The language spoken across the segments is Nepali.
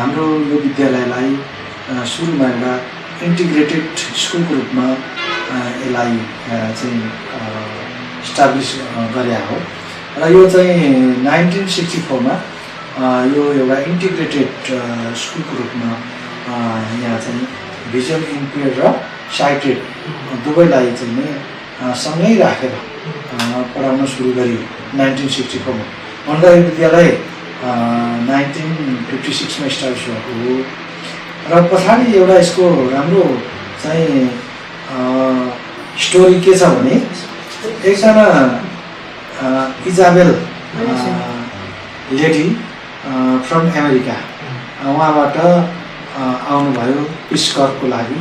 हाम्रो यो विद्यालयलाई सुरुमा एउटा इन्टिग्रेटेड स्कुलको रूपमा यसलाई चाहिँ इस्टाब्लिस गरे हो र यो चाहिँ 1964 मा यो एउटा इन्टिग्रेटेड स्कुलको रूपमा यहाँ चाहिँ भिजन इम्पेयर्ड र साइटेड दुवैलाई चाहिँ नि सँगै राखेर पढाउन सुरु गरियो 1964 मा। अन्त यो विद्यालय 1956 मा इस्टाब्लिस भएको हो र पछाडि एउटा यसको राम्रो चाहिँ स्टोरी के छ भने एकजना इजाबेल लेडी फ्रम अमेरिका उहाँबाट आउनुभयो पिस कर्पको लागि।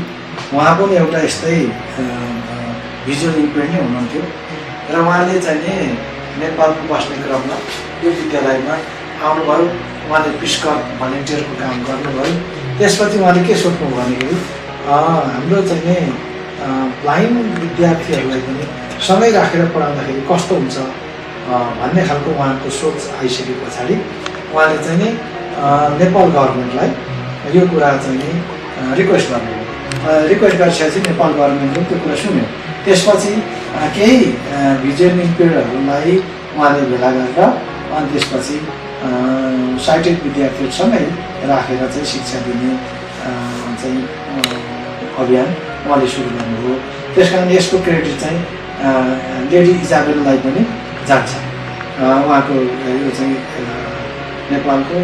उहाँ पनि एउटा यस्तै भिजुअल इम्पेयर्ड नै हुनुहुन्थ्यो र उहाँले चाहिँ नि नेपालको बस्ने क्रममा यो विद्यालयमा आउनुभयो। उहाँले पिस कर्प भलिन्टियरको काम गर्नुभयो। त्यसपछि उहाँले के सोध्नुभयो भनेखेरि हाम्रो चाहिँ नि ब्लाइन्ड विद्यार्थीहरूलाई पनि सँगै राखेर पढाउँदाखेरि कस्तो हुन्छ भन्ने खालको उहाँको सोच आइसके पछाडि उहाँले चाहिँ नि नेपाल गभर्मेन्टलाई यो कुरा चाहिँ नि रिक्वेस्ट गर्नुभयो। रिक्वेस्ट गरिसकेपछि नेपाल गभर्मेन्टले त्यो कुरा सुन्यो। त्यसपछि केही भिजुअल इम्पेयर्डहरूलाई उहाँले भेला गरेर अनि त्यसपछि साइटेड विद्यार्थीहरूसँगै राखेर चाहिँ शिक्षा दिने चाहिँ अभियान उहाँले सुरु गर्नुभयो। त्यस कारण यसको क्रेडिट चाहिँ लेडी इजाबेललाई पनि जान्छ। उहाँको यो चाहिँ नेपालको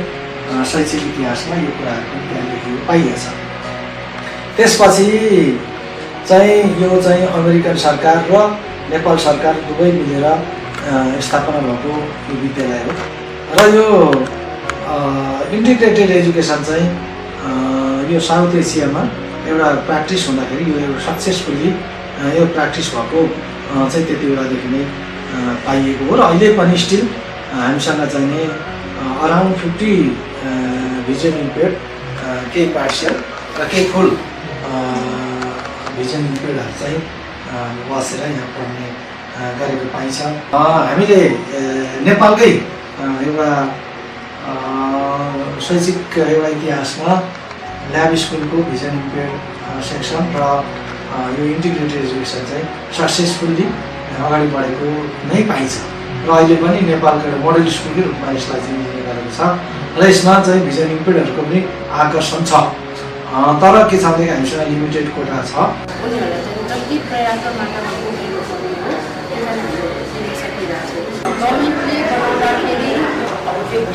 शैक्षिक इतिहासमा यो कुराहरूको त्यहाँ लेखिएको पाइएको छ। त्यसपछि चाहिँ यो चाहिँ अमेरिकन सरकार र नेपाल सरकार दुवै मिलेर स्थापना भएको यो विद्यालय हो र यो इन्टिग्रेटेड एजुकेसन चाहिँ यो साउथ एसियामा एउटा प्र्याक्टिस हुँदाखेरि यो एउटा सक्सेसफुल्ली यो प्र्याक्टिस भएको चाहिँ त्यति बेलादेखि नै पाइएको हो र अहिले पनि स्टिल हामीसँग चाहिँ नि अराउन्ड 50 भिजन इम्पेयर्ड केही पार्सियल र केही फुल भिजन इम्पेयर्डहरू चाहिँ बसेर यहाँ पढ्ने गरेको पाइन्छ। हामीले नेपालकै एउटा शैक्षिक एउटा इतिहासमा ल्याब स्कुलको भिजन इम्पेयर्ड सेक्सन र यो इन्टिग्रेटेड एजुकेसन चाहिँ सक्सेसफुल्ली अगाडि बढेको नै पाइन्छ र अहिले पनि नेपालको एउटा मोडल स्कुलकै रूपमा यसलाई चाहिँ लिने गरेको छ र यसमा चाहिँ भिजन इम्पेयर्डहरूको पनि आकर्षण छ। तर के छ भने हामीसँग लिमिटेड कोटा छ।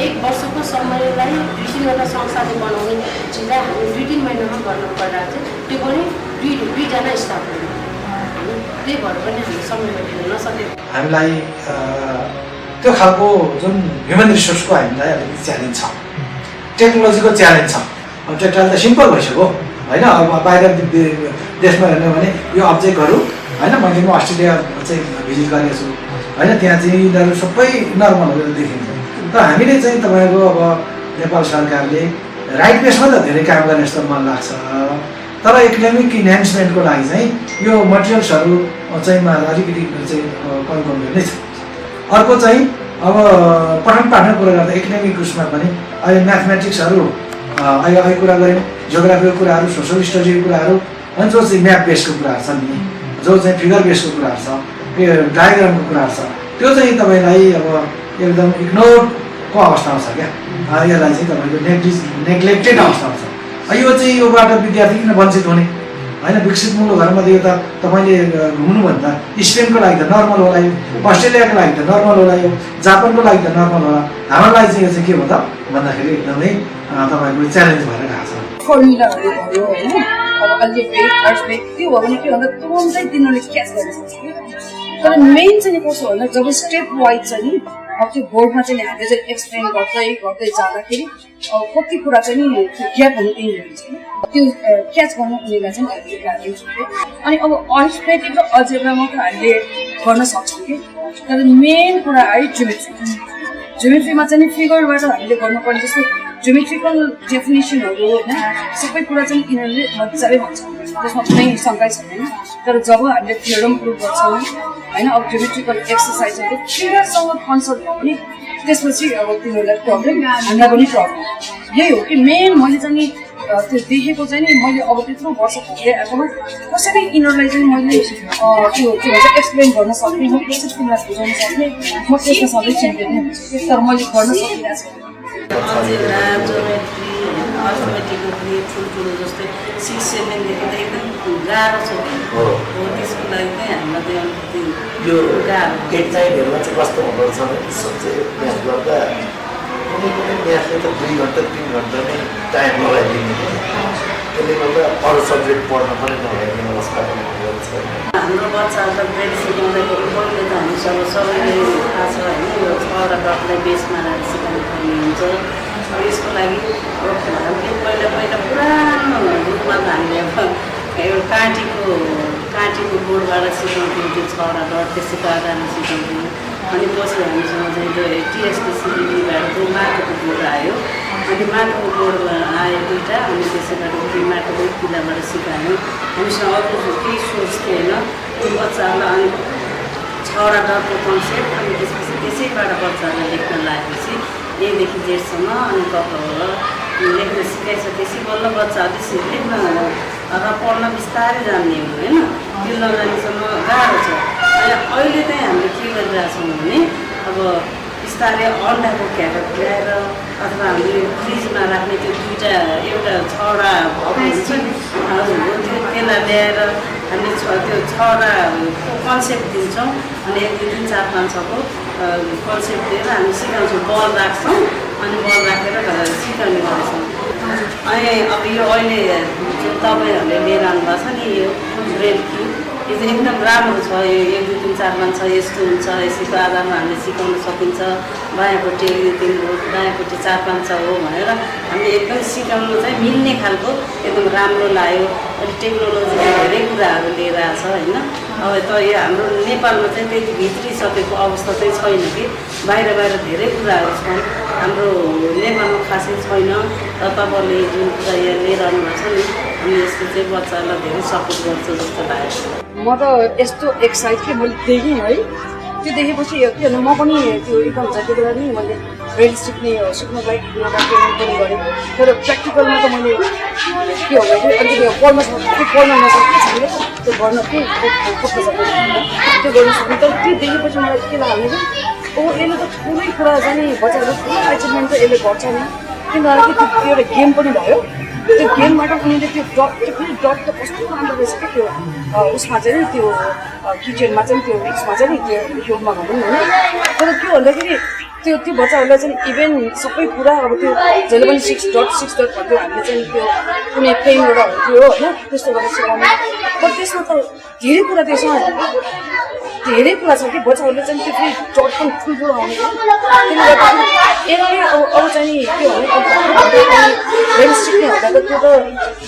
एक वर्षको समयलाई 2-3वटा संस्थाले बनाउने चिजलाई हामी 2-3 महिनामा गर्न परिरहेको छ। त्यो पनि दुईजना स्टाफहरू त्यही भएर पनि हामी समयमा दिन नसकेको। हामीलाई त्यो खालको जुन ह्युमन रिसोर्सको हामीलाई अलिकति च्यालेन्ज छ, टेक्नोलोजीको च्यालेन्ज छ। अब टेक्नोलोजी त सिम्पल भइसक्यो होइन। अब बाहिर देशमा हेर्ने भने यो अब्जेक्टहरू होइन, मैले म अस्ट्रेलिया चाहिँ भिजिट गरेको छु होइन, त्यहाँ चाहिँ यिनीहरू सबै नर्मलहरू देखिन्छ। तर हामीले चाहिँ तपाईँको अब नेपाल सरकारले राइट बेसमा त धेरै काम गर्ने जस्तो मन लाग्छ, तर एकाडेमिक इन्हान्समेन्टको लागि चाहिँ यो मटेरियल्सहरू चाहिँ अलिकति चाहिँ कमी नै छ। अर्को चाहिँ अब पठन पाठन कुरा गर्दा एकाडेमिक उसमा पनि अहिले म्याथमेटिक्सहरू अहिले कुरा गऱ्यौँ, जियोग्राफीको कुराहरू, सोसल स्टडीको कुराहरू अनि जो चाहिँ म्याप बेसको कुराहरू छन् नि, जो चाहिँ फिगर बेसको कुराहरू छ, डायग्रामको कुराहरू छ, त्यो चाहिँ तपाईँलाई अब एकदम इग्नोरको अवस्थामा छ क्या। यसलाई चाहिँ तपाईँको नेग्लेक्टेड अवस्थामा छ। यो चाहिँ योबाट विद्यार्थी किन वञ्चित हुने होइन। विकसित मुलुकहरूमध्ये यो त तपाईँले घुम्नुभन्दा स्पेनको लागि त नर्मल होला, यो अस्ट्रेलियाको लागि त नर्मल होला, यो जापानको लागि त नर्मल होला। हाम्रो लागि चाहिँ यो चाहिँ के हो त भन्दाखेरि एकदमै तपाईँको च्यालेन्ज भएर गएको छ। फर्मुलाहरू भयो होइन, अब अलिब्रेक अर्सब्रेक त्यो भयो भने के भन्दा तुरुन्तै तिनीहरूले क्याच गर्न सक्छ। तर मेन चाहिँ कस्तो भन्दा जब स्टेप वाइज चाहिँ नि अब त्यो बोर्डमा चाहिँ हामीले चाहिँ एक्सप्लेन गर्दै जाँदाखेरि कति कुरा चाहिँ नि ग्याप हुने त्यही हुन्छ त्यो क्याच गर्न उनीहरूलाई चाहिँ हामीले गाह्रो छ। अनि अब अल्जेब्रा र अल्जेब्रामा त हामीले गर्न सक्छौँ कि, तर मेन कुरा आयो ज्योमेट्रीमा चाहिँ फिगरबाट हामीले गर्नुपर्ने जस्तो ज्योमेट्रिकल डेफिनेसनहरू होइन सबै कुरा चाहिँ यिनीहरूले मजाले भन्छ, त्यसमा कुनै शङ्कै छैन। तर जब हामीले थ्योरम प्रुभ गर्छौँ होइन, अब ज्योमेट्रिकल एक्सर्साइजहरू फिगरसँग कन्सल्ट भयो भने त्यसपछि अब तिनीहरूलाई प्रब्लम, हामीलाई पनि प्रब्लम। यही हो कि मेन मैले चाहिँ नि त्यो देखेको चाहिँ नि मैले अब त्यत्रो वर्ष भोगेर आएकोमा कसरी यिनीहरूलाई चाहिँ मैले त्यो के भन्छ एक्सप्लेन गर्न सक्ने म कसरी तिमीलाई बुझाउन सक्ने म त्यसमा सधैँ चिन्दैन तर मैले गर्न सकिरहेको छु अर्थमेटिकको पनि ठुल्ठुलो जस्तै 6-7देखि त एकदम गाह्रो छ हो त्यसको लागि चाहिँ हामीलाई अलिकति यो डेट टाइमहरूमा चाहिँ कस्तो हुँदो रहेछ भने चाहिँ म्याथ गर्दा कुनै म्याथले त 2 घन्टा 3 घन्टा नै टाइम लगाइदिने त्यसले गर्दा अरू सब्जेक्ट पढ्न पनि नभइदिने अवस्था पनि हुँदो रहेछ हाम्रो बच्चाहरूलाई ब्रेड सिकाउँदाखेरि पहिले त हामी सबैले थाहा छ होइन यो 6 र 10लाई बेसमा राखेर सिकाउनु पर्ने हुन्छ यसको लागि हामीले पहिला पुरानो रूपमा हामीले एउटा काँटीको बोर्डबाट सिकाउँथ्यौँ त्यो 6 र 10 त्यसैको आधारमा सिकाउँथ्यौँ अनि पछि हामीसँग चाहिँ त्यो टिएसटिसीबाट त्यो माटोको बोर्ड आयो अनि माटोको बोर्ड आयो दुईवटा अनि त्यसैबाट त्यो माटोको किल्लाबाट सिकायौँ हामीसँग अरू केही सोच थिएन त्यो बच्चाहरूलाई अनि 6 र 10को कन्सेप्ट अनि त्यसपछि त्यसैबाट बच्चाहरूलाई लेख्न लागेपछि एकदेखि जेठसम्म अनि कपाल लेख्न सिकाइसकेपछि बल्ल बच्चाहरूले लेख्न र पढ्न बिस्तारै जान्ने हो होइन त्यो नजानेसम्म गाह्रो छ अनि अहिले चाहिँ हामीले के गरिरहेछौँ भने अब बिस्तारै अन्डाको क्यारेट ल्याएर अथवा हामीले फ्रिजमा राख्ने त्यो दुईवटा एउटा छवटा हुन्छ नि हजुर त्यसलाई ल्याएर हामीले त्यो छवटाको कन्सेप्ट दिन्छौँ अनि 1 2 3 4 5 6को कन्सेप्ट दिएर हामी सिकाउँछौँ बल राख्छौँ अनि बल राखेर सिकाउने गर्छौँ अनि अब यो अहिले जुन तपाईँहरूले लिएर आउनुभएको छ नि यो ब्रेल क्युब यो चाहिँ एकदम राम्रो छ यो 1 2 3 4 5 6 यस्तो हुन्छ यसैको आधारमा हामीले सिकाउन सकिन्छ बायाँपट्टि 1 2 3 हो दायाँपट्टि 4 5 6 हो भनेर हामीले एकदम सिकाउनु चाहिँ मिल्ने खालको एकदम राम्रो लाग्यो अहिले टेक्नोलोजीले धेरै कुराहरू लिएर आएको छ होइन अब त यो हाम्रो नेपालमा चाहिँ त्यति भित्रिसकेको अवस्था चाहिँ छैन कि बाहिर धेरै कुराहरू छन् हाम्रो नेपालमा खासै छैन र तपाईँहरूले जुन कुरा यहाँ लिएर आउनुभएको छ नि अनि यसको चाहिँ बच्चाहरूलाई धेरै सपोर्ट गर्छ जस्तो लाग्यो म त यस्तो एक्साइट कि मैले देखेँ है त्यो देखेपछि के भन्नु म पनि त्यो एकदम जति बेला नि मैले ब्रेल सिक्नलाई एउटा ट्रेनिङ पनि गरेँ तर प्र्याक्टिकलमा त मैले के हो भने अलिकति पढ्न नसक्ने त्यो गर्न केही खोज्न सक्दैन त्यो गर्न सक्ने तर त्यो देखेपछि मलाई के लाग्यो भने यसले त ठुलै कुरा चाहिँ बच्चाहरू ठुलो एचिभमेन्ट त यसले गर्छ नि किनभने त्यो एउटा गेम पनि भयो त्यो गेमबाट उनीहरूले त्यो फेरि डट त कस्तो राम्रो रहेछ क्या त्यो उसमा चाहिँ त्यो किचनमा चाहिँ त्यो उसमा चाहिँ नि त्यो युगमा भनौँ होइन तर के भन्दाखेरि त्यो बच्चाहरूलाई चाहिँ इभेन सबै कुरा अब त्यो जहिले पनि 6 डट भन्थ्यो हामीले चाहिँ त्यो कुनै पेन एउटा हुन्थ्यो होइन त्यस्तो गरेर सिकाउने तर त्यसमा त धेरै कुरा त्यसमा धेरै कुरा छ कि बच्चाहरूले चाहिँ त्यो फेरि डट पनि ठुल्ठुलो आउने त्यसले गर्दाखेरि यसले अब चाहिँ नि के भने ब्रेल सिक्ने हुँदा त त्यो त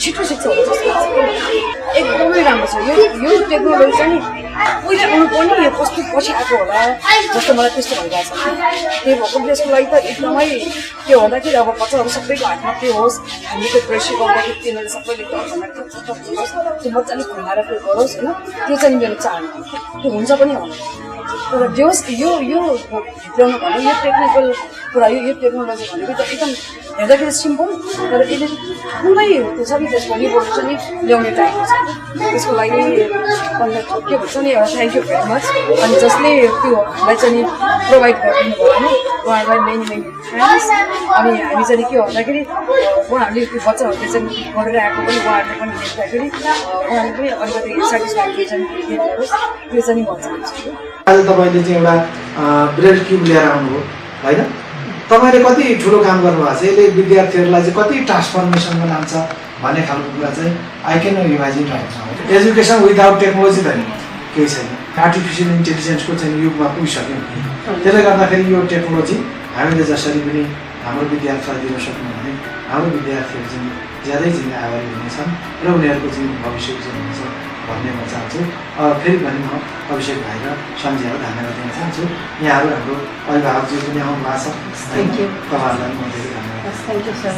छिटो सिक्छ होला जस्तो लाग्छ एकदमै राम्रो छ यो टेक्नोलोजी चाहिँ उहिले आउनु पनि यो कस्तो पछि आएको होला जस्तो मलाई त्यस्तो भइरहेछ त्यही भएको त्यसको लागि त एकदमै के भन्दाखेरि अब बच्चाहरू सबैको हातमा त्यो होस् हामीले त्यो प्रेसर गर्दाखेरि तिनीहरूले सबैले डट भन्दाखेरि त्यो मजाले घुमाएर त्यो गरोस् होइन त्यो चाहिँ मेरो चाहना त्यो हुन्छ पनि होला तर जे होस् यो भित्राउनु भने यो टेक्निकल कुरा यो टेक्नोलोजी भनेको त एकदम हेर्दाखेरि सिम्पल तर यसले ठुलै त्यो छ नि त्यसको रिभोल्युसन नै ल्याउने टाइपको छ त्यसको लागि के भन्छ नि थ्याङ्क यू भेरी मच अनि जसले त्योलाई चाहिँ प्रोभाइड गरिदिनु भयो भने उहाँहरूलाई मेनी थ्याङ्क्स अनि हामी चाहिँ के भन्दाखेरि उहाँहरूले त्यो बच्चाहरूले चाहिँ गरेर आएको पनि उहाँहरूले पनि देख्दाखेरि उहाँहरूले पनि अलिकति सेटिस्फ्याक्ट्री चाहिँ दिनुहोस् त्यो चाहिँ म चाहन्छु आज तपाईँले चाहिँ एउटा ब्रेल क्युब लिएर आउनुभयो होइन तपाईँले कति ठुलो काम गर्नुभएको छ यसले विद्यार्थीहरूलाई चाहिँ कति ट्रान्सफर्मेसनमा लान्छ भन्ने खालको कुरा चाहिँ आई क्यान इमेजिन रहेछ एजुकेसन विदाउट टेक्नोलोजी त नि केही छैन आर्टिफिसियल इन्टेलिजेन्सको चाहिँ युगमा पुगिसक्यौँ त्यसले गर्दाखेरि यो टेक्नोलोजी हामीले जसरी पनि हाम्रो विद्यार्थीलाई दिन सक्यौँ भने हाम्रो विद्यार्थीहरू चाहिँ ज्यादै चाहिँ अगाडि हुनेछन् र उनीहरूको चाहिँ भविष्य चाहिँ हुनेछ भन्ने म चाहन्छु फेरि पनि म अभिषेक भाइ र सञ्जयलाई धन्यवाद दिन चाहन्छु यहाँहरू हाम्रो अभिभावकज्यू पनि आउनु भएको छ तपाईँहरूलाई म धेरै धन्यवाद थ्याङ्क यू सर